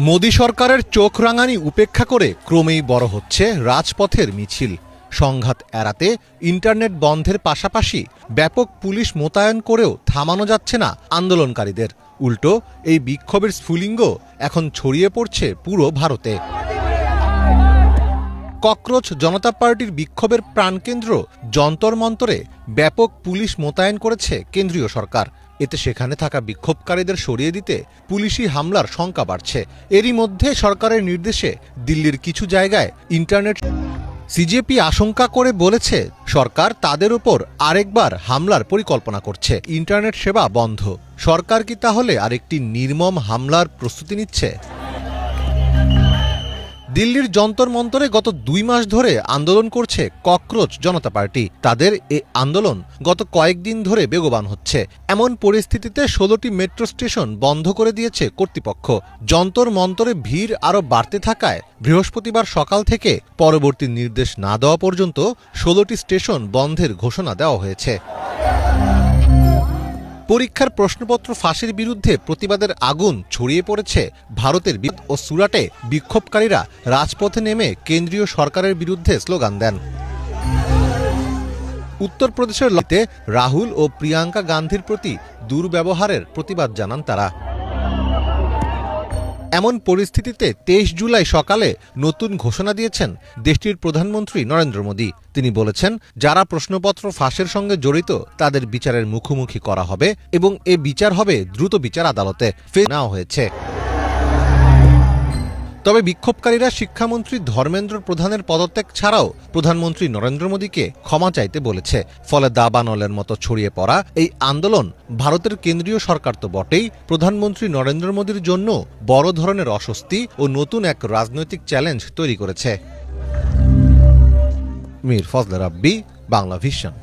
মোদি সরকারের চোখ রাঙানি উপেক্ষা করে ক্রমেই বড় হচ্ছে রাজপথের মিছিল। সংঘাত এড়াতে ইন্টারনেট বন্ধের পাশাপাশি ব্যাপক পুলিশ মোতায়েন করেও থামানো যাচ্ছে না আন্দোলনকারীদের। উল্টো এই বিক্ষোভের স্ফুলিঙ্গ এখন ছড়িয়ে পড়ছে পুরো ভারতে। ককরোচ জনতা পার্টির বিক্ষোভের প্রাণকেন্দ্র যন্তর মন্তরে ব্যাপক পুলিশ মোতায়েন করেছে কেন্দ্রীয় সরকার। এতে সেখানে থাকা বিক্ষোভকারীদের সরিয়ে দিতে পুলিশি হামলার শঙ্কা বাড়ছে। এরই মধ্যে সরকারের নির্দেশে দিল্লির কিছু জায়গায় ইন্টারনেট সিজেপি আশঙ্কা করে বলেছে সরকার তাদের উপর আরেকবার হামলার পরিকল্পনা করছে। ইন্টারনেট সেবা বন্ধ। সরকার কি তাহলে আরেকটি নির্মম হামলার প্রস্তুতি নিচ্ছে? দিল্লির যন্তর মন্তরে গত 2 মাস ধরে আন্দোলন করছে ককরোচ জনতা পার্টি। তাদের এই আন্দোলন গত কয়েকদিন ধরে বেগবান হচ্ছে। এমন পরিস্থিতিতে 16টি মেট্রো স্টেশন বন্ধ করে দিয়েছে কর্তৃপক্ষ। যন্তর মন্তরে ভিড় আরও বাড়তে থাকায় বৃহস্পতিবার সকাল থেকে পরবর্তী নির্দেশ না দেওয়া পর্যন্ত 16টি স্টেশন বন্ধের ঘোষণা দেওয়া হয়েছে। পরীক্ষার প্রশ্নপত্র ফাঁসের বিরুদ্ধে প্রতিবাদের আগুন ছড়িয়ে পড়েছে ভারতের ও সুরাটে বিক্ষোভকারীরা রাজপথে নেমে কেন্দ্রীয় সরকারের বিরুদ্ধে স্লোগান দেন। উত্তরপ্রদেশের লতে রাহুল ও প্রিয়াঙ্কা গান্ধীর প্রতি দুর্ব্যবহারের প্রতিবাদ জানান তারা। এমন পরিস্থিতিতে 23 জুলাই সকালে নতুন ঘোষণা দিয়েছেন দেশটির প্রধানমন্ত্রী নরেন্দ্র মোদী। তিনি বলেছেন, যারা প্রশ্নপত্র ফাঁসের সঙ্গে জড়িত তাদের বিচারের মুখোমুখি করা হবে এবং এ বিচার হবে দ্রুত বিচার আদালতে নেওয়া হয়েছে। তবে বিক্ষোভকারীরা শিক্ষামন্ত্রী ধর্মেন্দ্র প্রধানের পদত্যাগ ছাড়াও প্রধানমন্ত্রী নরেন্দ্র মোদীকে ক্ষমা চাইতে বলেছে। ফলে দাবানলের মতো ছড়িয়ে পড়া এই আন্দোলন ভারতের কেন্দ্রীয় সরকার তো বটেই, প্রধানমন্ত্রী নরেন্দ্র মোদীর জন্য বড় ধরনের অস্বস্তি ও নতুন এক রাজনৈতিক চ্যালেঞ্জ তৈরি করেছে। মীর ফজলে রাব্বি, বাংলা ভিশন।